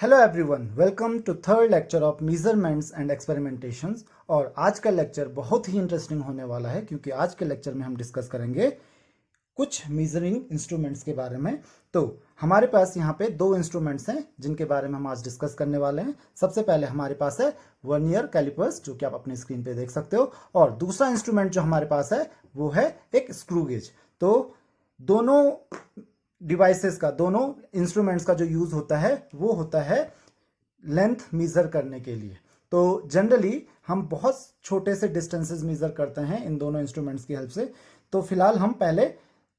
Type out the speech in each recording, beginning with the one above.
Hello everyone, welcome to third lecture of measurements and experimentations. और आज का lecture बहुत ही इंटरेस्टिंग होने वाला है क्योंकि आज के लेक्चर में हम डिस्कस करेंगे कुछ मेजरिंग इंस्ट्रूमेंट्स के बारे में। तो हमारे पास यहाँ पे दो इंस्ट्रूमेंट्स हैं जिनके बारे में हम आज डिस्कस करने वाले हैं। सबसे पहले हमारे पास है वर्नियर कैलिपर्स, जो कि आप अपनी स्क्रीन पे देख सकते हो, और दूसरा इंस्ट्रूमेंट जो हमारे पास है वो है एक स्क्रू गेज। तो दोनों डिवाइसेस का, दोनों इंस्ट्रूमेंट्स का जो यूज होता है वो होता है लेंथ मेजर करने के लिए। तो जनरली हम बहुत छोटे से डिस्टेंसेस मेजर करते हैं इन दोनों इंस्ट्रूमेंट्स की हेल्प से। तो फिलहाल हम पहले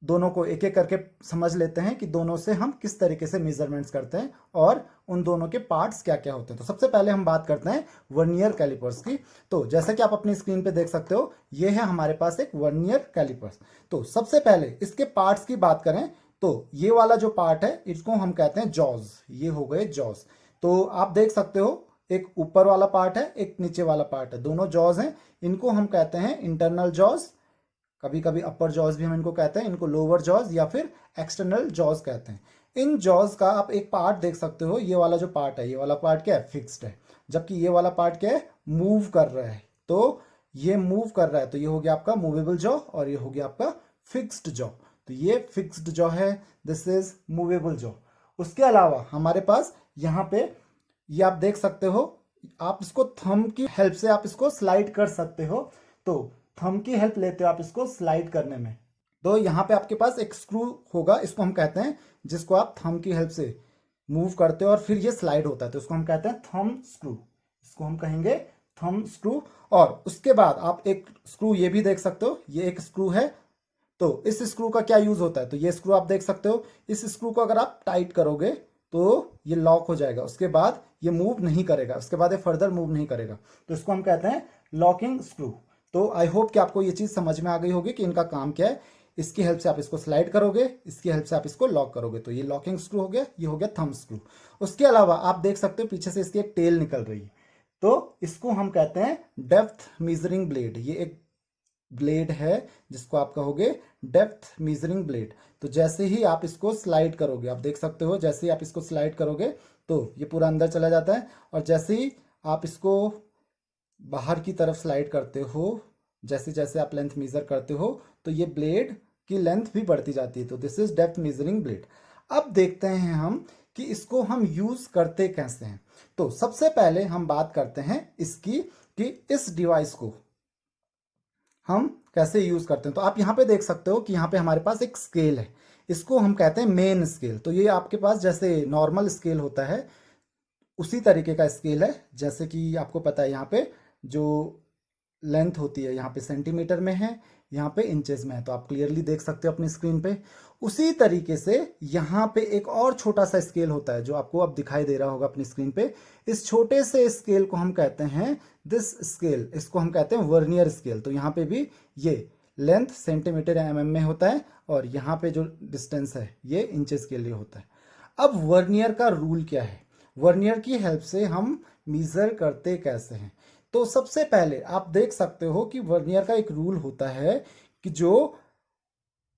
दोनों को एक एक करके समझ लेते हैं कि दोनों से हम किस तरीके से मेजरमेंट्स करते हैं और उन दोनों के पार्ट्स क्या क्या होते हैं। तो सबसे पहले हम बात करते हैं वर्नियर कैलिपर्स की। तो जैसा कि आप अपनी स्क्रीन पे देख सकते हो, ये है हमारे पास एक वर्नियर कैलिपर्स। तो सबसे पहले इसके पार्ट्स की बात करें तो ये वाला जो पार्ट है इसको हम कहते हैं जॉज। ये हो गए जॉज। तो आप देख सकते हो एक ऊपर वाला पार्ट है, एक नीचे वाला पार्ट है, दोनों जॉज हैं। इनको हम कहते हैं इंटरनल जॉज, कभी कभी अपर जॉज भी हम इनको कहते हैं, इनको लोअर जॉज या फिर एक्सटर्नल जॉज कहते हैं। इन जॉज का आप एक पार्ट देख सकते हो, ये वाला जो पार्ट है, ये वाला पार्ट क्या है, फिक्स्ड है, जबकि ये वाला पार्ट क्या है, मूव कर रहा है। तो ये मूव कर रहा है, तो ये हो गया आपका मूवेबल जॉ और ये हो गया आपका फिक्स्ड जॉ। तो ये फिक्स्ड जॉ है, दिस इज मूवेबल जॉ। उसके अलावा हमारे पास यहाँ पे ये आप देख सकते हो, आप इसको थंब की हेल्प से आप इसको स्लाइड कर सकते हो। तो थंब की हेल्प लेते हो आप इसको स्लाइड करने में। तो यहाँ पे आपके पास एक स्क्रू होगा, इसको हम कहते हैं, जिसको आप थंब की हेल्प से मूव करते हो और फिर ये स्लाइड होता है, तो इसको हम कहते हैं थंब स्क्रू। इसको हम कहेंगे थंब स्क्रू। और उसके बाद आप एक स्क्रू ये भी देख सकते हो, ये एक स्क्रू है। तो इस स्क्रू का क्या यूज होता है, तो ये स्क्रू आप देख सकते हो, इस स्क्रू को अगर आप टाइट करोगे तो ये लॉक हो जाएगा, उसके बाद ये मूव नहीं करेगा, उसके बाद ये फर्दर मूव नहीं करेगा। तो इसको हम कहते हैं लॉकिंग स्क्रू। तो आई होप कि आपको ये चीज समझ में आ गई होगी कि इनका काम क्या है। इसकी हेल्प से आप इसको स्लाइड करोगे, इसकी हेल्प से आप इसको लॉक करोगे। तो ये लॉकिंग स्क्रू हो गया, ये हो गया थंब स्क्रू। उसके अलावा आप देख सकते हो पीछे से इसकी एक टेल निकल रही है, तो इसको हम कहते हैं डेप्थ मेजरिंग ब्लेड। ये एक ब्लेड है जिसको आप कहोगे डेप्थ मेजरिंग ब्लेड। तो जैसे ही आप इसको स्लाइड करोगे, आप देख सकते हो, जैसे ही आप इसको स्लाइड करोगे तो ये पूरा अंदर चला जाता है, और जैसे ही आप इसको बाहर की तरफ स्लाइड करते हो, जैसे जैसे आप लेंथ मेजर करते हो, तो ये ब्लेड की लेंथ भी बढ़ती जाती है। तो this is depth measuring blade. अब देखते हैं हम कि इसको हम यूज करते कैसे हैं। तो सबसे पहले हम बात करते हैं इसकी, कि इस डिवाइस को हम कैसे यूज करते हैं। तो आप यहाँ पे देख सकते हो कि यहाँ पे हमारे पास एक स्केल है, इसको हम कहते हैं मेन स्केल। तो ये आपके पास जैसे नॉर्मल स्केल होता है उसी तरीके का स्केल है। जैसे कि आपको पता है यहाँ पे जो लेंथ होती है यहाँ पे सेंटीमीटर में है, यहाँ पे इंचेस में है, तो आप क्लियरली देख सकते हो अपनी स्क्रीन पे। उसी तरीके से यहाँ पे एक और छोटा सा स्केल होता है जो आपको अब दिखाई दे रहा होगा अपनी स्क्रीन पे। इस छोटे से स्केल को हम कहते हैं दिस स्केल, इसको हम कहते हैं वर्नियर स्केल। तो यहाँ पे भी ये लेंथ सेंटीमीटर या mm में होता है, और यहाँ पे जो डिस्टेंस है ये इंचेस के लिए होता है। अब वर्नियर का रूल क्या है, वर्नियर की हेल्प से हम मेजर करते कैसे हैं। तो सबसे पहले आप देख सकते हो कि वर्नियर का एक रूल होता है कि जो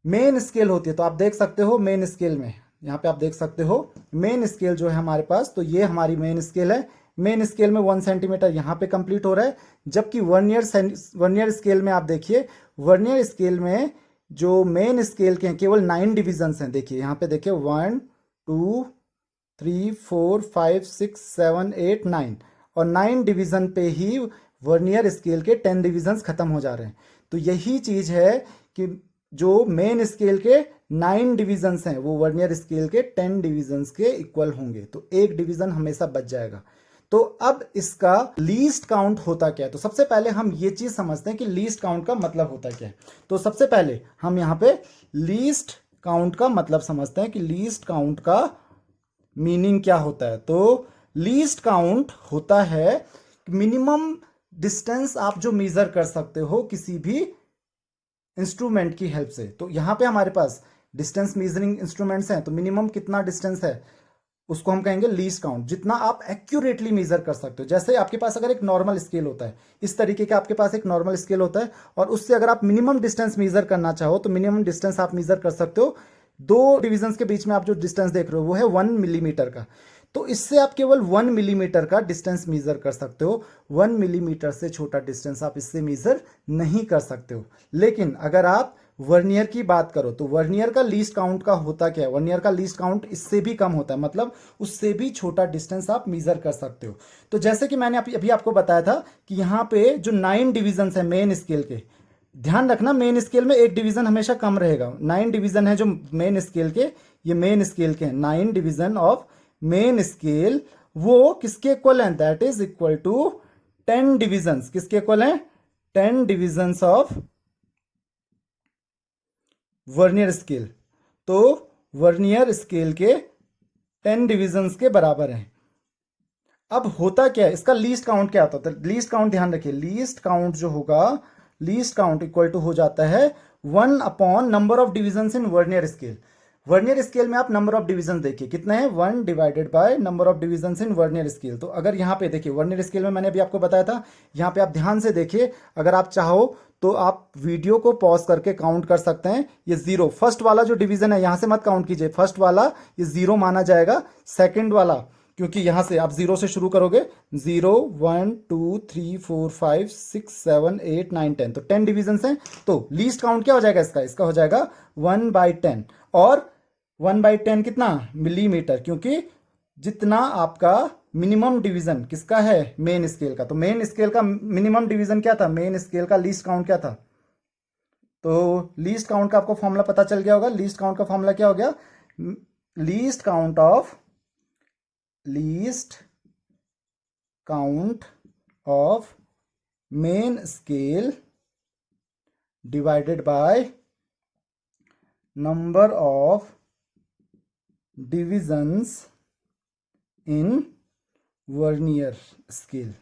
मेन स्केल होती है, तो आप देख सकते हो मेन स्केल में, यहाँ पे आप देख सकते हो मेन स्केल जो है हमारे पास, तो ये हमारी मेन स्केल है। मेन स्केल में 1 सेंटीमीटर यहाँ पे कंप्लीट हो रहा है, जबकि वर्नियर स्केल में आप देखिए, वर्नियर स्केल में जो मेन स्केल के हैं केवल 9 डिविजन्स हैं। देखिए यहाँ पे देखिए 1 2 3 4 5 6 7 8 9, और 9 डिवीजन पे ही वर्नियर स्केल के 10 डिविजन्स खत्म हो जा रहे हैं। तो यही चीज है कि जो मेन स्केल के 9 डिविजन्स हैं वो वर्नियर स्केल के 10 डिविजन्स के इक्वल होंगे, तो एक डिवीजन हमेशा बच जाएगा। तो अब इसका लीस्ट काउंट होता क्या है, तो सबसे पहले हम ये चीज समझते हैं कि लीस्ट काउंट का मतलब होता क्या है। तो सबसे पहले हम यहाँ पे लीस्ट काउंट का मतलब समझते हैं कि लीस्ट काउंट का मीनिंग क्या होता है। तो लीस्ट काउंट होता है मिनिमम डिस्टेंस आप जो मेजर कर सकते हो किसी भी इंस्ट्रूमेंट की हेल्प से। तो यहाँ पे हमारे पास डिस्टेंस मेजरिंग इंस्ट्रूमेंट्स हैं, तो मिनिमम कितना डिस्टेंस है उसको हम कहेंगे लीस्ट काउंट, जितना आप एक्यूरेटली मेजर कर सकते हो। जैसे आपके पास अगर एक नॉर्मल स्केल होता है, इस तरीके का आपके पास एक नॉर्मल स्केल होता है, और उससे अगर आप मिनिमम डिस्टेंस मेजर करना चाहो तो मिनिमम डिस्टेंस आप मेजर कर सकते हो। 2 डिविजन्स के बीच में आप जो डिस्टेंस देख रहे हो वो है 1 मिलीमीटर का। तो इससे आप केवल 1 मिलीमीटर का डिस्टेंस मेजर कर सकते हो। 1 मिलीमीटर से छोटा डिस्टेंस आप इससे मेजर नहीं कर सकते हो। लेकिन अगर आप वर्नियर की बात करो तो वर्नियर का लीस्ट काउंट का होता क्या है, वर्नियर का लीस्ट काउंट इससे भी कम होता है, मतलब उससे भी छोटा डिस्टेंस आप मेजर कर सकते हो। तो जैसे कि मैंने अभी आपको बताया था कि यहाँ पे जो 9 डिविजन्स है मेन स्केल के, ध्यान रखना मेन स्केल में एक डिवीजन हमेशा कम रहेगा। 9 डिवीजन है जो मेन स्केल के, ये मेन स्केल के 9 डिवीजन ऑफ मेन स्केल, वो किसके इक्वल है, that is equal to 10 divisions. किसके इक्वल है, 10 डिविजन्स ऑफ वर्नियर स्केल। तो वर्नियर स्केल के 10 डिविजन्स के बराबर है। अब होता क्या है, इसका लीस्ट काउंट क्या होता है, लीस्ट काउंट ध्यान रखिए, लीस्ट काउंट जो होगा, लीस्ट काउंट इक्वल टू हो जाता है 1 upon number of divisions in vernier scale. Vernier scale में आप नंबर ऑफ डिवीजन देखिए कितने हैं, 1 divided by number of division in vernier scale. तो अगर यहाँ पे देखिए वर्नियर स्केल में मैंने अभी आपको बताया था, यहाँ पे आप ध्यान से देखिए, अगर आप चाहो तो आप वीडियो को पॉज करके काउंट कर सकते हैं। ये 0 फर्स्ट वाला जो डिवीजन है यहाँ से मत काउंट कीजिए, फर्स्ट वाला ये 0 माना जाएगा। सेकेंड वाला, क्योंकि यहां से आप 0 से शुरू करोगे, 0 1 2 3 4 5 6 7 8 9 10, तो 10 डिविजन हैं। तो लीस्ट काउंट क्या हो जाएगा इसका, इसका हो जाएगा 1/10। और 1/10 कितना, मिलीमीटर, क्योंकि जितना आपका मिनिमम डिवीजन किसका है, मेन स्केल का। तो मेन स्केल का मिनिमम डिवीजन क्या था, मेन स्केल का लीस्ट काउंट क्या था। तो लीस्ट काउंट का आपको फॉर्मूला पता चल गया होगा। लीस्ट काउंट का फॉर्मूला क्या हो गया, least count of main scale divided by number of divisions in vernier scale.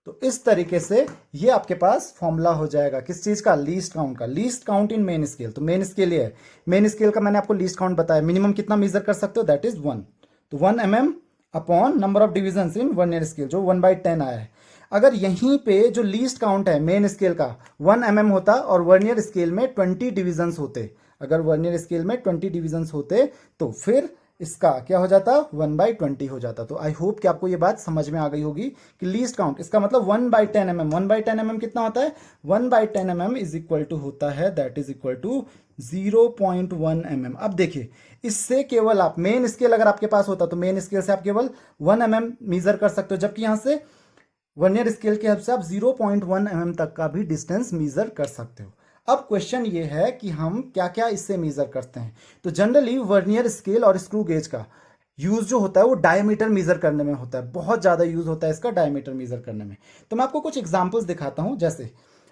तो इस तरीके से ये आपके पास फॉर्मूला हो जाएगा किस चीज का, लीस्ट काउंट का। Least count in main scale, तो मेन स्केल ये है, मेन स्केल का मैंने आपको लीस्ट काउंट बताया, मिनिमम कितना मेजर कर सकते हो, दैट इज 1। तो 1 mm upon number of divisions in vernier scale, जो 1/10 आया है। अगर यहीं पे जो लीस्ट काउंट है मेन स्केल का 1 mm होता और वर्नियर स्केल में 20 डिविजन्स होते, अगर वर्नियर स्केल में 20 डिविजन्स होते तो फिर इसका क्या हो जाता, 1/20 हो जाता। तो आई होप कि आपको ये बात समझ में आ गई होगी कि लीस्ट काउंट इसका मतलब 1/10 mm। 1/10 mm कितना होता है, 1/10 mm इज इक्वल टू होता है, that is equal to 0.1 mm। अब देखिए इससे केवल आप मेन स्केल अगर आपके पास होता तो मेन स्केल से आप केवल 1 mm मेजर कर सकते हो, जबकि यहां से वर्नियर स्केल की हेल्प से आप 0.1 mm तक का भी डिस्टेंस मेजर कर सकते हो। अब क्वेश्चन ये है कि हम क्या क्या इससे मेजर करते हैं। तो जनरली वर्नियर स्केल और स्क्रू गेज का यूज जो होता है वो डायमीटर मेजर करने में होता है, बहुत ज़्यादा यूज होता है इसका डायमीटर मेजर करने में। तो मैं आपको कुछ एग्जांपल्स दिखाता हूं। जैसे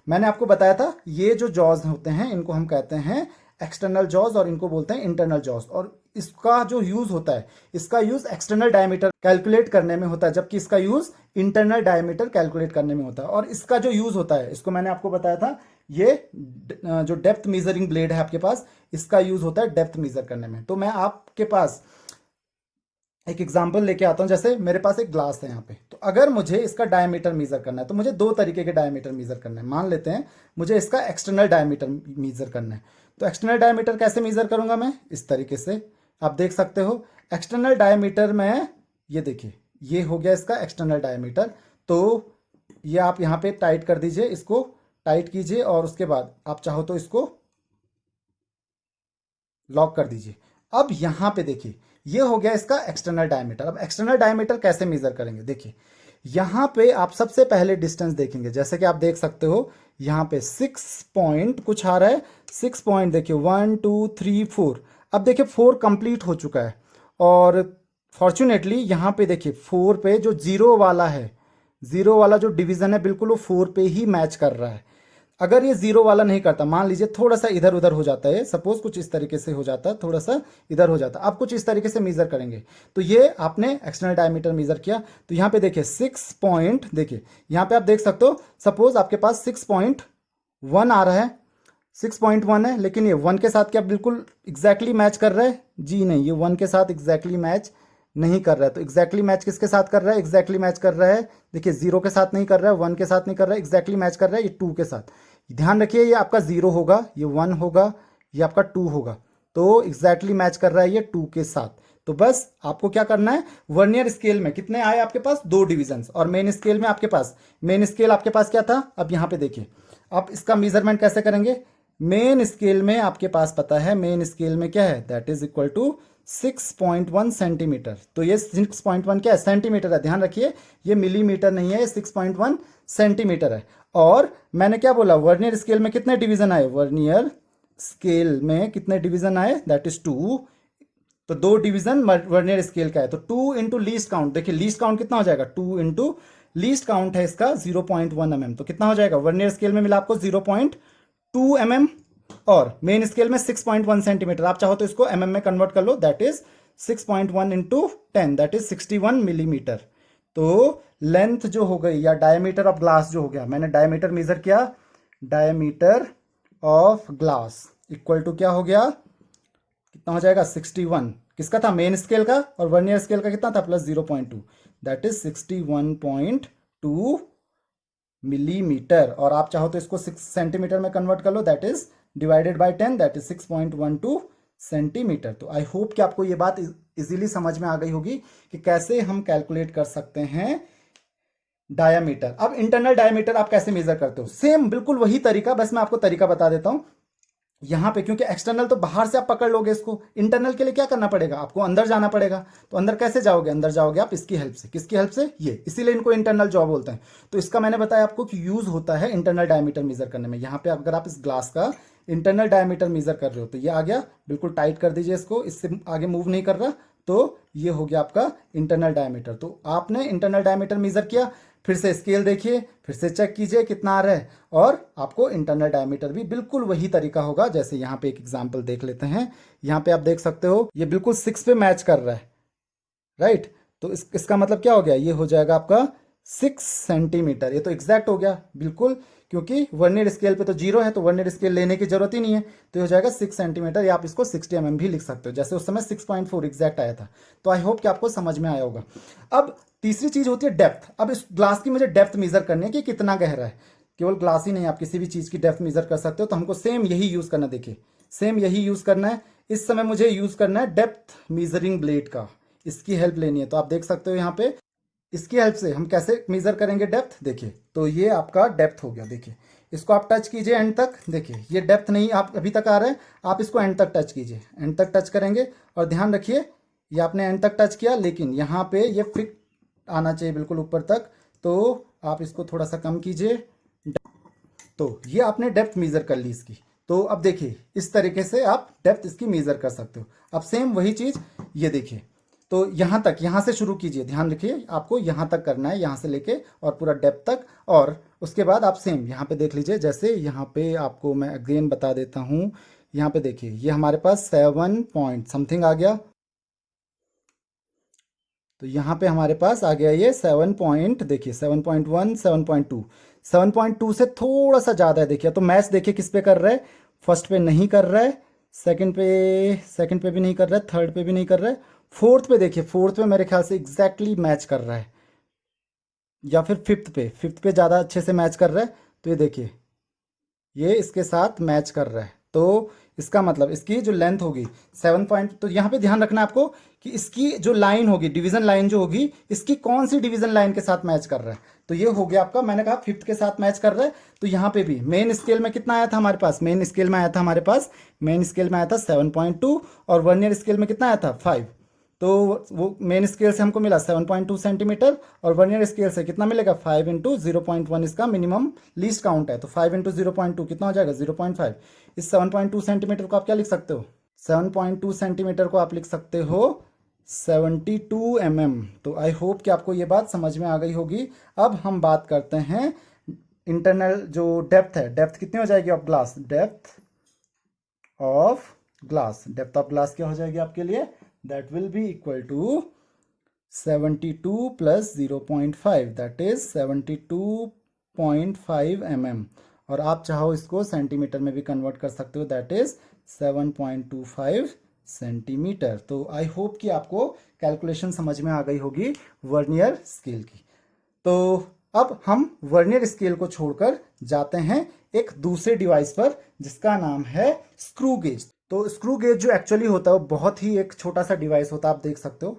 मैंने आपको बताया था ये जो जॉज होते हैं इनको हम कहते हैं एक्सटर्नल जॉज और इनको बोलते हैं इंटरनल जॉज। और इसका जो यूज होता है, इसका यूज एक्सटर्नल डायमीटर कैलकुलेट करने में होता है, जबकि इसका यूज इंटरनल डायमीटर कैलकुलेट करने में होता है। और इसका जो यूज होता है, इसको मैंने आपको बताया था, ये जो डेप्थ मेजरिंग ब्लेड है आपके पास, इसका यूज होता है डेप्थ मेजर करने में। तो मैं आपके पास एक एग्जांपल लेके आता हूं। जैसे मेरे पास एक ग्लास है यहाँ पे, तो अगर मुझे इसका डायमीटर मेजर करना है तो मुझे 2 तरीके के डायमीटर मेजर करना है। मान लेते हैं मुझे इसका एक्सटर्नल डायमीटर मेजर करना है। तो एक्सटर्नल डायमीटर कैसे मेजर करूंगा मैं, इस तरीके से आप देख सकते हो। एक्सटर्नल डायमीटर में ये देखिए, ये हो गया इसका एक्सटर्नल डायमीटर। तो ये आप यहाँ पे टाइट कर दीजिए, इसको टाइट कीजिए और उसके बाद आप चाहो तो इसको लॉक कर दीजिए। अब यहां पे देखिए ये हो गया इसका एक्सटर्नल डायमीटर। अब एक्सटर्नल डायमीटर कैसे मेजर करेंगे, देखिए यहां पे आप सबसे पहले डिस्टेंस देखेंगे। जैसे कि आप देख सकते हो यहां पे 6 पॉइंट कुछ आ रहा है, 6 पॉइंट देखिए 1 2 3 4। अब देखिए 4 कंप्लीट हो चुका है और फॉर्चुनेटली यहां पे देखिए 4 पे जो 0 वाला है, 0 वाला जो डिवीजन है बिल्कुल वो 4 पे ही मैच कर रहा है। अगर ये 0 वाला नहीं करता, मान लीजिए थोड़ा सा इधर उधर हो जाता है, सपोज कुछ इस तरीके से हो जाता, थोड़ा सा इधर हो जाता, आप कुछ इस तरीके से मेजर करेंगे। तो ये आपने एक्सटर्नल डायमीटर मेजर किया। तो यहाँ पे देखिए 6 पॉइंट, देखिए यहाँ पे आप देख सकते हो, सपोज आपके पास 6.1 आ रहा है, 6.1 है, लेकिन ये 1 के साथ क्या बिल्कुल एग्जैक्टली मैच कर रहा है, जी नहीं, ये 1 के साथ एग्जैक्टली मैच नहीं कर रहा है। तो एग्जैक्टली मैच किसके साथ कर रहा है, एग्जैक्टली मैच कर रहा है, देखिए 0 के साथ नहीं कर रहा है, 1 के साथ नहीं कर रहा है, एग्जैक्टली मैच कर रहा है ये 2 के साथ। ध्यान रखिए ये आपका 0 होगा, ये 1 होगा, ये आपका 2 होगा। तो एग्जैक्टली मैच कर रहा है ये 2 के साथ। तो बस आपको क्या करना है, वर्नियर स्केल में कितने आए आपके पास, 2 डिविजन्स, और मेन स्केल में आपके पास, मेन स्केल आपके पास क्या था, अब यहाँ पे देखिए आप इसका मेजरमेंट कैसे करेंगे। मेन स्केल में आपके पास पता है, मेन स्केल में क्या है, that is equal to 6.1 centimetre. तो ये 6.1 क्या है, सेंटीमीटर है, ध्यान रखिए ये मिलीमीटर नहीं है, ये 6.1 सेंटीमीटर है। और मैंने क्या बोला, वर्नियर स्केल में कितने डिवीजन आए, वर्नियर स्केल में कितने डिवीजन आए, दैट इज 2। तो 2 डिवीजन वर्नियर स्केल का है, तो 2 इंटू लीस्ट काउंट, देखिए लीस्ट काउंट कितना हो जाएगा, 2 इंटू लीस्ट काउंट है इसका 0.1 mm, तो कितना हो जाएगा, वर्नियर स्केल में मिला आपको 0.2 mm, और मेन स्केल में 6.1 सेंटीमीटर। आप चाहो तो इसको mm में कन्वर्ट कर लो, that is 6.1 into 10, that is 61 millimetre. तो लेंथ जो हो गई या डायमीटर ऑफ ग्लास जो हो गया, मैंने डायमीटर मेजर किया, diameter of glass equal to क्या हो गया, कितना हो जाएगा, 61, किसका था, मेन स्केल का, और वर्नियर स्केल का कितना था, प्लस 0.2, दैट इज 61.2 मिलीमीटर। और आप चाहो तो इसको 6 सेंटीमीटर में कन्वर्ट कर लो, that is divided by 10, that is 6.12 centimetre. तो आई होप कि आपको ये बात इजीली समझ में आ गई होगी कि कैसे हम कैलकुलेट कर सकते हैं डायामीटर। अब इंटरनल डायामीटर आप कैसे मेजर करते हो, सेम बिल्कुल वही तरीका, बस मैं आपको तरीका बता देता हूं यहां पे, क्योंकि एक्सटर्नल तो बाहर से आप पकड़ लोगे इसको, इंटरनल के लिए क्या करना पड़ेगा, आपको अंदर जाना पड़ेगा। तो अंदर कैसे जाओगे, अंदर जाओगे आप इसकी हेल्प से, किसकी हेल्प से, ये, इसीलिए इनको इंटरनल जॉ बोलते हैं। तो इसका मैंने बताया आपको कि यूज होता है इंटरनल डायमीटर मेजर करने में। यहाँ पे अगर आप इस ग्लास का इंटरनल डायमीटर मेजर कर रहे हो, तो ये आ गया, बिल्कुल टाइट कर दीजिए इसको, इससे आगे मूव नहीं कर रहा, तो ये हो गया आपका इंटरनल डायमीटर। तो आपने इंटरनल डायमीटर मेजर किया, फिर से स्केल देखिए, फिर से चेक कीजिए कितना आ रहा है, और आपको इंटरनल डायमीटर भी बिल्कुल वही तरीका होगा। जैसे यहाँ पे एक एग्जांपल देख लेते हैं, यहाँ पे आप देख सकते हो ये बिल्कुल 6 पे मैच कर रहा है, राइट। तो इसका मतलब क्या हो गया, ये हो जाएगा आपका 6 सेंटीमीटर, ये तो एग्जैक्ट हो गया बिल्कुल, क्योंकि वर्नियर स्केल पे तो 0 है, तो वर्नियर स्केल लेने की जरूरत ही नहीं है, तो ये हो जाएगा 6 सेंटीमीटर, या आप इसको 60 mm भी लिख सकते हो, जैसे उस समय 6.4 एग्जैक्ट आया था। तो आई होप कि आपको समझ में आया होगा। अब तीसरी चीज होती है डेप्थ। अब इस ग्लास की मुझे डेप्थ मेजर करनी है कि कितना गहरा है, केवल ग्लास ही नहीं, आप किसी भी चीज की डेप्थ मेजर कर सकते हो। तो हमको सेम यही यूज करना, देखिए सेम यही यूज करना है। इस समय मुझे यूज करना है डेप्थ मेजरिंग ब्लेड का, इसकी हेल्प लेनी है। तो आप देख सकते हो यहाँ पे, इसकी हेल्प से हम कैसे मेजर करेंगे डेप्थ, देखिए तो ये आपका डेप्थ हो गया। देखिए इसको आप टच कीजिए एंड तक, देखिए ये डेप्थ नहीं आप अभी तक आ रहा है, आप इसको एंड तक टच कीजिए, एंड तक टच करेंगे, और ध्यान रखिए ये आपने एंड तक टच किया, लेकिन यहाँ पे ये फिट आना चाहिए बिल्कुल ऊपर तक, तो आप इसको थोड़ा सा कम कीजिए। तो ये आपने डेप्थ मेजर कर ली इसकी। तो अब देखिए इस तरीके से आप डेप्थ इसकी मेजर कर सकते हो। अब सेम वही चीज ये देखिए, तो यहाँ तक, यहाँ से शुरू कीजिए, ध्यान रखिए आपको यहाँ तक करना है, यहाँ से लेके और पूरा डेप्थ तक। और उसके बाद आप सेम यहाँ पे देख लीजिए, जैसे यहाँ पे आपको मैं अगेन बता देता हूँ, यहाँ पे देखिए ये हमारे पास 7 पॉइंट समथिंग आ गया। तो यहाँ पे हमारे पास आ गया ये 7 पॉइंट, देखिए 7.1, 7.2, 7.2 से थोड़ा सा ज़्यादा है। देखिए तो मैच देखिए किस पे कर रहा है, फर्स्ट पे नहीं कर रहा है, सेकंड पे भी नहीं कर रहा है, थर्ड पे भी नहीं कर रहा है, फोर्थ पे देखिए, फोर्थ पे मेरे ख्याल से एग्जैक्टली मैच कर रहा है, या फिर फिफ्थ पे ज़्यादा अच्छे से मैच कर रहा है। तो ये देखिए ये इसके साथ मैच कर रहा है, तो इसका मतलब इसकी जो लेंथ होगी 7 पॉइंट, तो यहाँ पे ध्यान रखना आपको कि इसकी जो लाइन होगी, डिवीजन लाइन जो होगी, इसकी कौन सी डिवीजन लाइन के साथ मैच कर रहा है। तो ये हो गया आपका, मैंने कहा फिफ्थ के साथ मैच कर रहा है। तो यहाँ पे भी मेन स्केल में कितना आया था हमारे पास, मेन स्केल में आया था 7.2, और वर्नियर स्केल में कितना आया था 5। तो वो मेन स्केल से हमको मिला 7.2 सेंटीमीटर, और वर्नियर स्केल से कितना मिलेगा 5 इंटू 0.1, इसका मिनिमम लीस्ट काउंट है। तो 5 इंटू 0.2 कितना हो जाएगा 0.5। इस 7.2 सेंटीमीटर को आप क्या लिख सकते हो, 7.2 सेंटीमीटर को आप लिख सकते हो 72 mm। तो आई होप कि आपको ये बात समझ में आ गई होगी। अब हम बात करते हैं इंटरनल जो डेप्थ है, डेप्थ कितनी हो जाएगी of glass, depth of glass क्या हो जाएगी आपके लिए, that will be equal to 72 plus 0.5, that is 72.5 mm। और आप चाहो इसको सेंटीमीटर में भी कन्वर्ट कर सकते हो, that is 7.25 सेंटीमीटर। तो आई होप कि आपको कैलकुलेशन समझ में आ गई होगी वर्नियर स्केल की। तो अब हम वर्नियर स्केल को छोड़कर जाते हैं एक दूसरे डिवाइस पर, जिसका नाम है स्क्रू गेज। तो स्क्रू गेज जो एक्चुअली होता है वो बहुत ही एक छोटा सा डिवाइस होता है, आप देख सकते हो।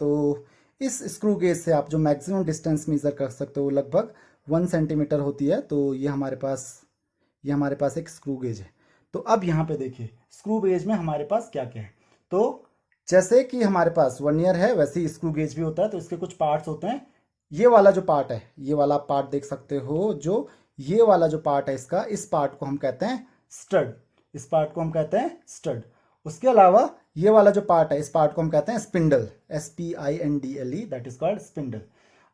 तो इस स्क्रू गेज से आप जो मैक्सिमम डिस्टेंस मेजर कर सकते हो वो लगभग 1 सेंटीमीटर होती है। तो ये हमारे पास एक स्क्रू गेज है। तो अब यहाँ पे देखिए स्क्रू गेज में हमारे पास क्या क्या है। तो जैसे कि हमारे पास वर्नियर है वैसे ही स्क्रू गेज भी होता है। तो इसके कुछ पार्ट्स होते हैं। ये वाला जो पार्ट है, ये वाला पार्ट देख सकते हो, जो ये वाला जो पार्ट है इसका, इस पार्ट को हम कहते हैं स्टड। इस पार्ट को हम कहते हैं स्टड। उसके अलावा ये वाला जो पार्ट है, इस पार्ट को हम कहते हैं spindle, SPINDLE, that is called spindle.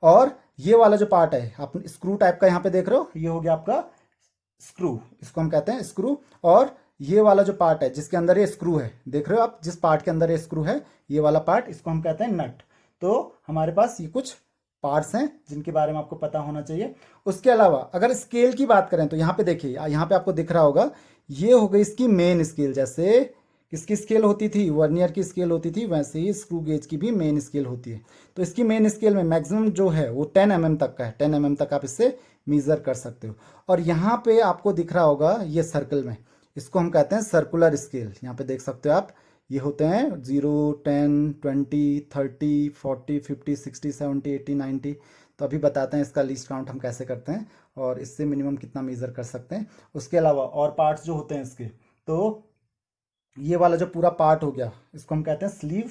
और ये वाला जो पार्ट है आप स्क्रू टाइप का यहाँ पे देख रहे हो, ये हो गया आपका स्क्रू, इसको हम कहते हैं स्क्रू। और ये वाला जो पार्ट है जिसके अंदर ये स्क्रू है, देख रहे हो आप, जिस पार्ट के अंदर ये स्क्रू है, ये वाला पार्ट, इसको हम कहते हैं नट। तो हमारे पास ये कुछ पार्ट्स हैं जिनके बारे में आपको पता होना चाहिए। उसके अलावा अगर स्केल की बात करें तो यहाँ पे देखिए, यहाँ पे आपको दिख रहा होगा, ये हो गई इसकी मेन स्केल। जैसे किसकी स्केल होती थी, वर्नियर की स्केल होती थी, वैसे ही स्क्रू गेज की भी मेन स्केल होती है। तो इसकी मेन स्केल में मैक्सिमम जो है वो 10 mm तक का है। 10 mm तक आप इससे मीज़र कर सकते हो। और यहाँ पे आपको दिख रहा होगा ये सर्कल में, इसको हम कहते हैं सर्कुलर स्केल। यहाँ पे देख सकते हो आप, ये होते हैं 0, 10, 20, 30, 40, 50, 60, 70, 80, 90। तो अभी बताते हैं इसका लीस्ट काउंट हम कैसे करते हैं और इससे मिनिमम कितना मेज़र कर सकते हैं। उसके अलावा और पार्ट्स जो होते हैं इसके, तो ये वाला जो पूरा पार्ट हो गया इसको हम कहते हैं स्लीव।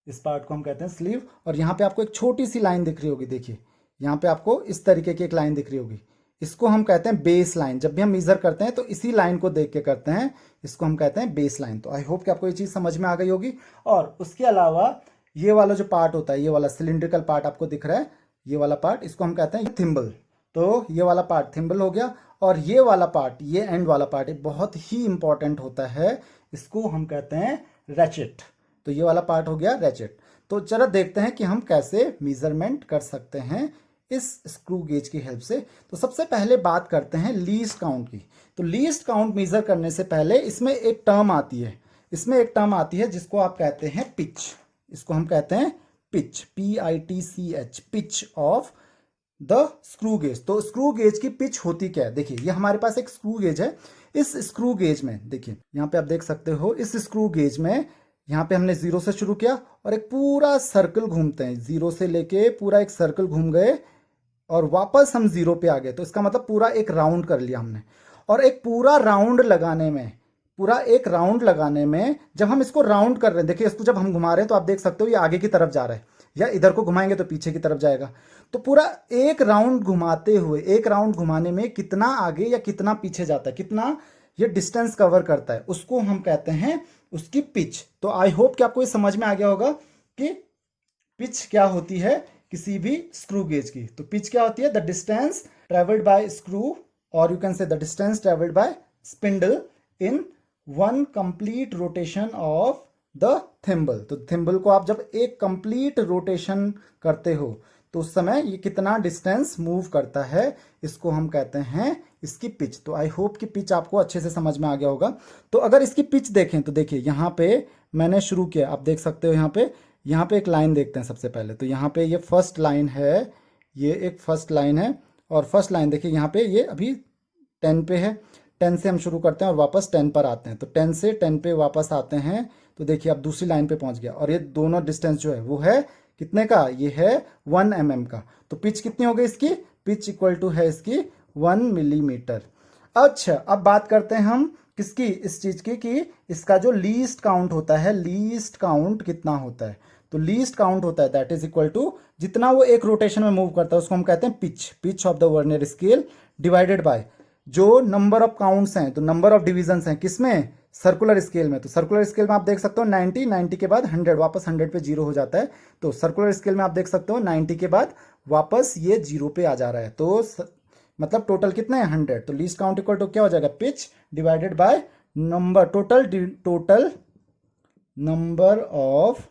इस पार्ट को हम कहते हैं स्लीव। और यहाँ पे आपको एक छोटी सी लाइन दिख रही होगी, देखिए यहाँ पे आपको इस तरीके की एक लाइन दिख रही होगी, इसको हम कहते हैं बेस लाइन। जब भी हम मेजर करते हैं तो इसी लाइन को देख के करते हैं, इसको हम कहते हैं बेस लाइन। तो आई होप कि आपको ये चीज़ समझ में आ गई होगी। और उसके अलावा ये वाला जो पार्ट होता है, ये वाला सिलिंड्रिकल पार्ट आपको दिख रहा है, ये वाला पार्ट, इसको हम कहते हैं थिम्बल। तो ये वाला पार्ट थिम्बल हो गया। और ये वाला पार्ट, ये एंड वाला पार्ट, बहुत ही इंपॉर्टेंट होता है, इसको हम कहते हैं रैचेट। तो ये वाला पार्ट हो गया रैचेट। तो चलो देखते हैं कि हम कैसे मेजरमेंट कर सकते हैं इस स्क्रू गेज की हेल्प से। तो सबसे पहले बात करते हैं लीस्ट काउंट की। तो लीस्ट काउंट मेजर करने से पहले इसमें एक टर्म आती है, जिसको आप कहते हैं पिच। इसको हम कहते हैं pitch, PITCH, pitch of the screw gauge. तो स्क्रू गेज की पिच होती क्या है, देखिए ये हमारे पास एक स्क्रू गेज है। इस स्क्रू गेज में देखिए, यहाँ पे आप देख सकते हो, इस स्क्रू गेज में यहाँ पे हमने 0 से शुरू किया और एक पूरा सर्कल घूमते हैं, 0 से लेके पूरा एक सर्कल घूम गए और वापस हम 0 पे आ गए। तो इसका मतलब पूरा एक राउंड कर लिया हमने। और एक पूरा राउंड लगाने में जब हम इसको राउंड कर रहे हैं, देखिए इसको जब हम घुमा रहे हैं तो आप देख सकते हो ये आगे की तरफ जा रहा है, या इधर को घुमाएंगे तो पीछे की तरफ जाएगा। तो पूरा एक राउंड घुमाते हुए, एक राउंड घुमाने में कितना आगे या कितना पीछे जाता है, कितना ये डिस्टेंस कवर करता है, उसको हम कहते हैं उसकी पिच। तो आई होप कि आपको ये समझ में आ गया होगा कि पिच क्या होती है किसी भी स्क्रू गेज की। तो पिच क्या होती है, the distance travelled by screw, और you can say the distance travelled by spindle in one complete rotation of the thimble. तो थिम्बल को आप जब एक कंप्लीट रोटेशन करते हो तो उस समय ये कितना डिस्टेंस मूव करता है, इसको हम कहते हैं इसकी पिच। तो आई होप कि पिच आपको अच्छे से समझ में आ गया होगा। तो अगर इसकी पिच देखें तो देखिए यहाँ पे मैंने शुरू किया, आप देख सकते हो यहाँ पे एक लाइन देखते हैं सबसे पहले। तो यहाँ पे ये फर्स्ट लाइन है, ये एक फर्स्ट लाइन है। और फर्स्ट लाइन देखिए यहाँ पे ये अभी 10 पे है, 10 से हम शुरू करते हैं और वापस 10 पर आते हैं। तो 10 से 10 पे वापस आते हैं तो देखिए अब दूसरी लाइन पे पहुंच गया। और ये दोनों डिस्टेंस जो है वो है कितने का, ये है 1 mm का। तो पिच कितनी हो गई इसकी, पिच इक्वल टू है इसकी 1 मिलीमीटर। अच्छा, अब बात करते हैं हम किसकी, इस चीज की, कि इसका जो लीस्ट काउंट होता है, लीस्ट काउंट कितना होता है। तो लीस्ट काउंट होता है दैट इज इक्वल टू जितना वो एक रोटेशन में मूव करता है उसको हम कहते हैं pitch, pitch of the vernier scale divided by जो नंबर ऑफ काउंट्स हैं, तो नंबर ऑफ डिविजन्स हैं किसमें, सर्कुलर स्केल में। तो सर्कुलर स्केल में आप देख सकते हो 90 के बाद 100, वापस 100 पे 0 हो जाता है। तो सर्कुलर स्केल में आप देख सकते हो 90 के बाद वापस ये 0 पे आ जा रहा है। तो मतलब टोटल कितना है 100। तो लीस्ट काउंट इक्वल टू क्या हो जाएगा, pitch divided by number, total number of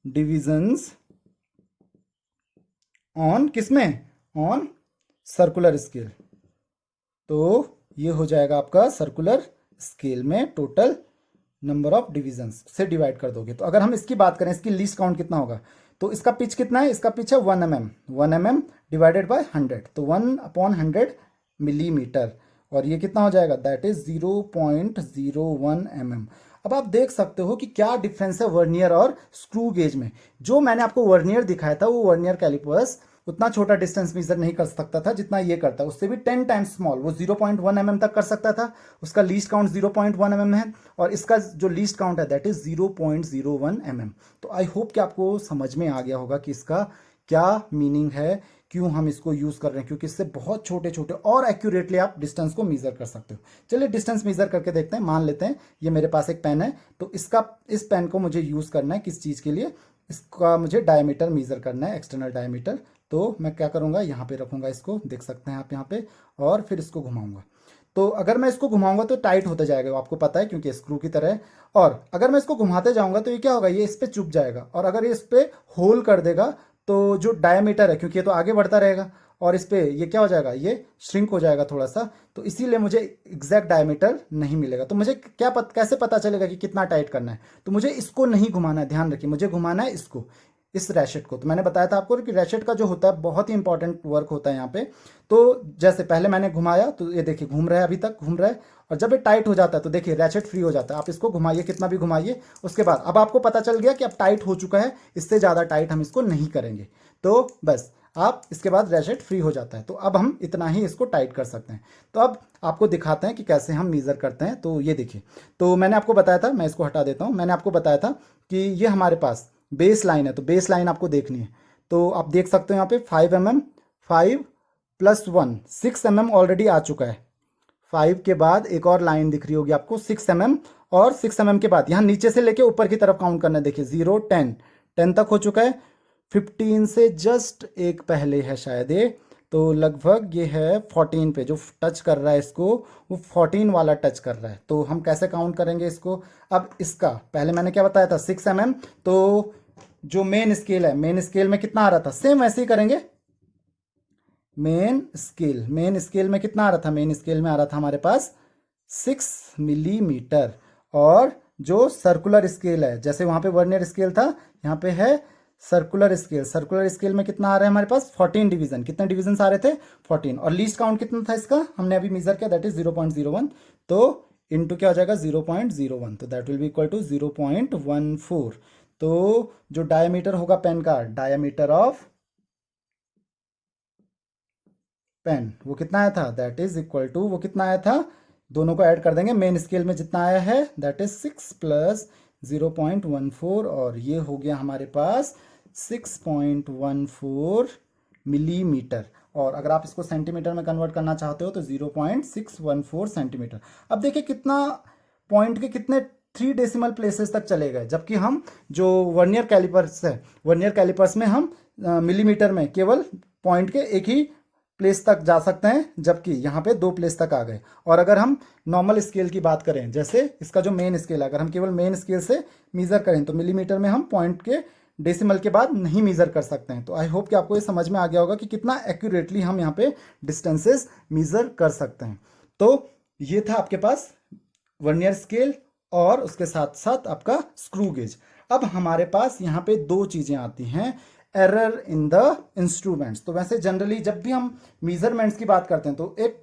divisions on किसमें, ऑन सर्कुलर स्केल। तो ये हो जाएगा आपका सर्कुलर स्केल में टोटल नंबर ऑफ डिविजन्स से डिवाइड कर दोगे। तो अगर हम इसकी बात करें, इसकी लीस्ट काउंट कितना होगा, तो इसका पिच कितना है, इसका पिच है 1 mm डिवाइडेड बाय 100। तो 1/100 मिलीमीटर। और ये कितना हो जाएगा, दैट इज 0.01 mm। अब आप देख सकते हो कि क्या डिफरेंस है वर्नियर और स्क्रू गेज में। जो मैंने आपको वर्नियर दिखाया था वो वर्नियर कैलिपर्स उतना छोटा डिस्टेंस मेजर नहीं कर सकता था जितना ये करता है, उससे भी 10 टाइम्स स्मॉल। वो 0.1 mm तक कर सकता था, उसका लीस्ट काउंट 0.1 mm है, और इसका जो लीस्ट काउंट है दैट इज 0.01 mm। तो आई होप कि आपको समझ में आ गया होगा कि इसका क्या मीनिंग है, क्यों हम इसको यूज कर रहे हैं, क्योंकि इससे बहुत छोटे छोटे और एक्यूरेटली आप डिस्टेंस को मेजर कर सकते हो। चलिए डिस्टेंस मेजर करके देखते हैं। मान लेते हैं ये मेरे पास एक पेन है, तो इस पेन को मुझे यूज करना है किस चीज के लिए, इसका मुझे डायमीटर मेजर करना है, एक्सटर्नल डायमीटर। तो मैं क्या करूंगा, यहाँ पे रखूंगा इसको, देख सकते हैं आप यहाँ पे, और फिर इसको घुमाऊंगा। तो अगर मैं इसको घुमाऊंगा तो टाइट होता जाएगा, आपको पता है, क्योंकि स्क्रू की तरह है। और अगर मैं इसको घुमाते जाऊंगा तो ये क्या होगा, ये इस पे चुप जाएगा, और अगर ये इस पे होल कर देगा तो जो डायमीटर है, क्योंकि ये तो आगे बढ़ता रहेगा, और इस पे ये क्या हो जाएगा, ये श्रिंक हो जाएगा थोड़ा सा, तो इसीलिए मुझे एग्जैक्ट डायमीटर नहीं मिलेगा। तो मुझे कैसे पता चलेगा कि कितना टाइट करना है, तो मुझे इसको नहीं घुमाना है, ध्यान रखिए, मुझे घुमाना है इसको, इस रैशेट को। तो मैंने बताया था आपको कि रैशेट का जो होता है बहुत ही इंपॉर्टेंट वर्क होता है यहाँ पे। तो जैसे पहले मैंने घुमाया तो ये देखिए घूम रहा है, अभी तक घूम रहा है, और जब ये टाइट हो जाता है तो देखिए रैशेट फ्री हो जाता है। आप इसको घुमाइए, कितना भी घुमाइए, उसके बाद अब आपको पता चल गया कि अब टाइट हो चुका है, इससे ज़्यादा टाइट हम इसको नहीं करेंगे। तो बस आप इसके बाद रैशेट फ्री हो जाता है, तो अब हम इतना ही इसको टाइट कर सकते हैं। तो अब आपको दिखाते हैं कि कैसे हम मीज़र करते हैं। तो ये देखिए, तो मैंने आपको बताया था, मैं इसको हटा देता हूँ, मैंने आपको बताया था कि ये हमारे पास बेस लाइन है, तो बेस लाइन आपको देखनी है। तो आप देख सकते हो यहाँ पे 5 mm, 5 + 1 6 mm ऑलरेडी आ चुका है। 5 के बाद एक और लाइन दिख रही होगी आपको 6 mm, और 6 mm के बाद यहाँ नीचे से लेके ऊपर की तरफ काउंट करना है। देखिए 0 10 10 तक हो चुका है, 15 से जस्ट एक पहले है शायद ये, तो लगभग ये है 14 पे, जो टच कर रहा है इसको वो 14 वाला टच कर रहा है। तो हम कैसे काउंट करेंगे इसको, अब इसका पहले मैंने क्या बताया था 6 mm, तो जो मेन स्केल है, मेन स्केल में कितना आ रहा था, सेम वैसे ही करेंगे। मेन स्केल में कितना आ रहा था, मेन स्केल में आ रहा था हमारे पास 6 मिलीमीटर। और जो सर्कुलर स्केल है, जैसे वहां पे वर्नियर स्केल था, यहाँ पे है सर्कुलर स्केल। सर्कुलर स्केल में कितना आ रहा है हमारे पास 14 डिवीजन। कितने डिवीजन आ रहे थे 14, और लीस्ट काउंट कितना था इसका, हमने अभी मेजर किया, दैट इज 0.01। तो इनटू क्या हो जाएगा 0.01, तो that will be equal to 0.14। तो जो डायमीटर होगा पेन का, डायमीटर ऑफ पेन, वो कितना आया था, दैट इज इक्वल टू, वो कितना आया था, दोनों को ऐड कर देंगे, मेन स्केल में जितना आया है दैट इज 6 + 0.14, और ये हो गया हमारे पास 6.14 मिलीमीटर। और अगर आप इसको सेंटीमीटर में कन्वर्ट करना चाहते हो तो 0.614 सेंटीमीटर। अब देखिए कितना पॉइंट के कितने 3 डेसिमल प्लेसेस तक चले गए, जबकि हम जो वर्नियर कैलिपर्स है, वर्नियर कैलिपर्स में हम मिलीमीटर में केवल पॉइंट के एक ही प्लेस तक जा सकते हैं, जबकि यहाँ पे 2 प्लेस तक आ गए। और अगर हम नॉर्मल स्केल की बात करें, जैसे इसका जो मेन स्केल है, अगर हम केवल मेन स्केल से मीज़र करें तो मिलीमीटर में हम पॉइंट के डेसिमल के बाद नहीं मीज़र कर सकते हैं। तो आई होप कि आपको ये समझ में आ गया होगा कि कितना एक्यूरेटली हम यहाँ पे डिस्टेंसेस मीज़र कर सकते हैं। तो ये था आपके पास वर्नियर स्केल और उसके साथ साथ आपका स्क्रू गेज। अब हमारे पास यहाँ पे 2 चीज़ें आती हैं, एरर इन द इंस्ट्रूमेंट्स। तो वैसे जनरली जब भी हम मीजरमेंट्स की बात करते हैं तो एक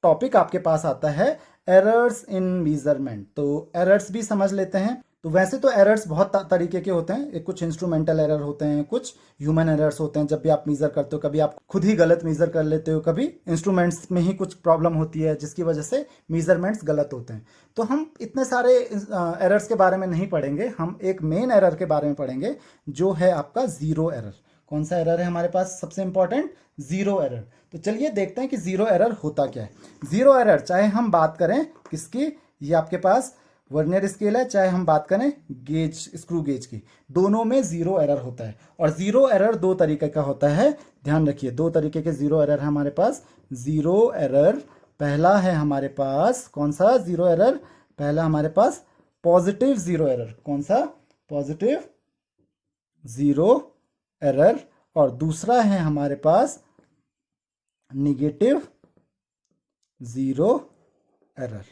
टॉपिक आपके पास आता है एरर्स इन मीजरमेंट। तो एरर्स भी समझ लेते हैं। तो वैसे तो एरर्स बहुत तरीके के होते हैं, एक कुछ इंस्ट्रूमेंटल एरर होते हैं, कुछ ह्यूमन एरर्स होते हैं। जब भी आप मीज़र करते हो, कभी आप खुद ही गलत मीज़र कर लेते हो, कभी इंस्ट्रूमेंट्स में ही कुछ प्रॉब्लम होती है जिसकी वजह से मीज़रमेंट्स गलत होते हैं। तो हम इतने सारे एरर्स के बारे में नहीं पढ़ेंगे, हम एक मेन एरर के बारे में पढ़ेंगे जो है आपका ज़ीरो एरर। कौन सा एरर है हमारे पास सबसे इंपॉर्टेंट, ज़ीरो एरर। तो चलिए देखते हैं कि ज़ीरो एरर होता क्या है। ज़ीरो एरर, चाहे हम बात करें किसकी, ये आपके पास वर्नियर स्केल है, चाहे हम बात करें गेज, स्क्रू गेज की, दोनों में ज़ीरो एरर होता है। और ज़ीरो एरर 2 तरीके का होता है, ध्यान रखिए 2 तरीके के ज़ीरो एरर है हमारे पास। ज़ीरो एरर पहला है हमारे पास, कौन सा ज़ीरो एरर, पहला हमारे पास पॉजिटिव ज़ीरो एरर। कौन सा, पॉजिटिव ज़ीरो एरर। और दूसरा है हमारे पास निगेटिव ज़ीरो एरर।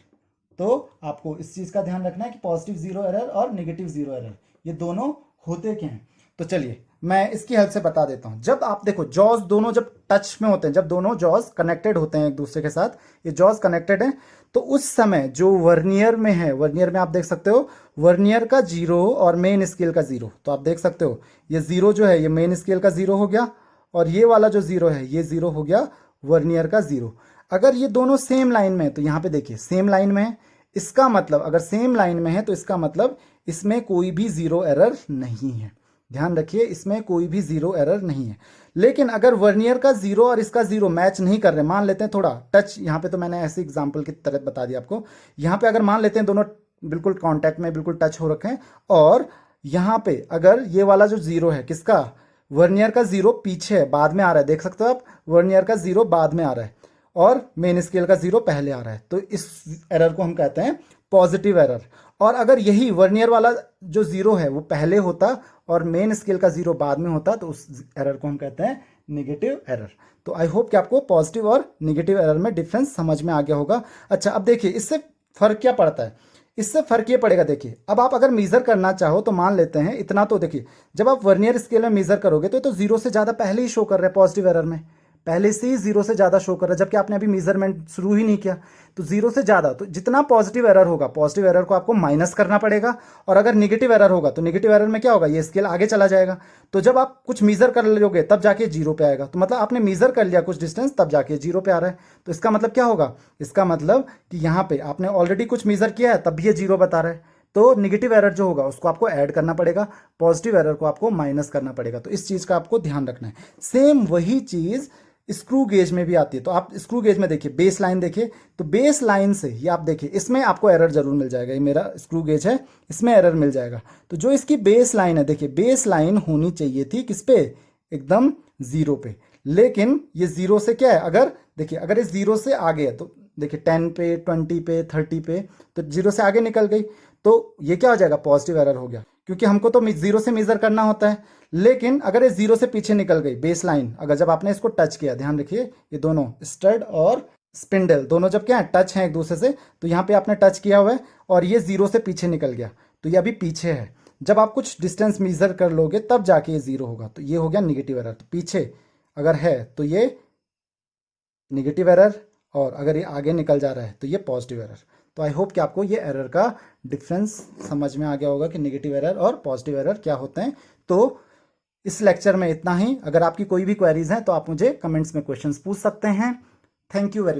तो आपको इस चीज़ का ध्यान रखना है कि पॉजिटिव ज़ीरो एरर और निगेटिव ज़ीरो एरर ये दोनों होते क्या हैं। तो चलिए मैं इसकी हेल्प से बता देता हूं। जब आप देखो जॉज दोनों जब टच में होते हैं, जब दोनों जॉज कनेक्टेड होते हैं एक दूसरे के साथ, ये जॉज कनेक्टेड हैं, तो उस समय जो वर्नियर में है, वर्नियर में आप देख सकते हो वर्नियर का 0 और मेन स्केल का 0, तो आप देख सकते हो ये 0 जो है ये मेन स्केल का 0 हो गया, और ये वाला जो 0 है ये 0 हो गया वर्नियर का 0। अगर ये दोनों सेम लाइन में है तो यहाँ पे देखिए सेम लाइन में है, इसका मतलब अगर सेम लाइन में है तो इसका मतलब इसमें कोई भी 0 एरर नहीं है। ध्यान रखिए इसमें कोई भी 0 एरर नहीं है। लेकिन अगर वर्नियर का 0 और इसका 0 मैच नहीं कर रहे, मान लेते हैं थोड़ा टच, यहाँ पे तो मैंने ऐसे एग्जांपल की तरह बता दिया आपको, यहाँ पे अगर मान लेते हैं दोनों बिल्कुल कांटेक्ट में बिल्कुल टच हो रखे हैं, और यहाँ पे अगर ये वाला जो 0 है किसका, वर्नियर का 0 पीछे है, बाद में आ रहा है, देख सकते हो आप वर्नियर का 0 बाद में आ रहा है और मेन स्केल का 0 पहले आ रहा है, तो इस एरर को हम कहते हैं पॉजिटिव एरर। और अगर यही वर्नियर वाला जो 0 है वो पहले होता और मेन स्केल का 0 बाद में होता तो उस एरर को हम कहते हैं नेगेटिव एरर। तो आई होप कि आपको पॉजिटिव और नेगेटिव एरर में डिफरेंस समझ में आ गया होगा। अच्छा, अब देखिए इससे फर्क क्या पड़ता है, इससे फर्क ये पड़ेगा, देखिए अब आप अगर मेजर करना चाहो तो मान लेते हैं इतना, तो देखिए जब आप वर्नियर स्केल में मेजर करोगे तो 0 से ज़्यादा पहले ही शो कर रहा है पॉजिटिव एरर में, पहले से ही 0 से ज़्यादा शो कर रहा है, जबकि आपने अभी मेजरमेंट शुरू ही नहीं किया। तो 0 से ज़्यादा, तो जितना पॉजिटिव एरर होगा पॉजिटिव एरर को आपको माइनस करना पड़ेगा, और अगर नेगेटिव एरर होगा तो नेगेटिव एरर में क्या होगा, ये स्केल आगे चला जाएगा। तो जब आप कुछ मेजर कर लोगे तब जाके 0 पे आएगा, तो मतलब आपने मेजर कर लिया कुछ डिस्टेंस तब जाके 0 पे आ रहा है। तो इसका मतलब क्या होगा, इसका मतलब कि यहाँ पे आपने ऑलरेडी कुछ मेजर किया है तब भी ये 0 बता रहा है, तो नेगेटिव एरर जो होगा उसको आपको ऐड करना पड़ेगा, पॉजिटिव एरर को आपको माइनस करना पड़ेगा। तो इस चीज़ का आपको ध्यान रखना है। सेम वही चीज़ स्क्रू गेज में भी आती है। तो आप स्क्रू गेज में देखिए बेस लाइन देखिए, तो बेस लाइन से ये आप देखिए इसमें आपको एरर जरूर मिल जाएगा, ये मेरा स्क्रू गेज है इसमें एरर मिल जाएगा। तो जो इसकी बेस लाइन है, देखिए बेस लाइन होनी चाहिए थी किस पे, एकदम 0 पे, लेकिन ये 0 से क्या है, अगर देखिए अगर इस 0 से आगे है तो देखिए 10 पे 20 पे 30 पे, तो 0 से आगे निकल गई, तो ये क्या हो जाएगा, पॉजिटिव एरर हो गया, क्योंकि हमको तो 0 से मेजर करना होता है। लेकिन अगर ये 0 से पीछे निकल गई बेस लाइन, अगर जब आपने इसको टच किया, ध्यान रखिए ये दोनों स्टड और स्पिंडल दोनों जब क्या है टच हैं एक दूसरे से, तो यहाँ पे आपने टच किया हुआ है और ये 0 से पीछे निकल गया, तो ये अभी पीछे है। जब आप कुछ डिस्टेंस मेजर कर लोगे तब जाके ये 0 होगा, तो ये हो गया निगेटिव एरर। तो पीछे अगर है तो ये निगेटिव एरर, और अगर ये आगे निकल जा रहा है तो ये पॉजिटिव एरर। तो आई होप कि आपको ये एरर का डिफरेंस समझ में आ गया होगा कि नेगेटिव एरर और पॉजिटिव एरर क्या होते हैं। तो इस लेक्चर में इतना ही। अगर आपकी कोई भी क्वेरीज हैं तो आप मुझे कमेंट्स में क्वेश्चंस पूछ सकते हैं। Thank you very much.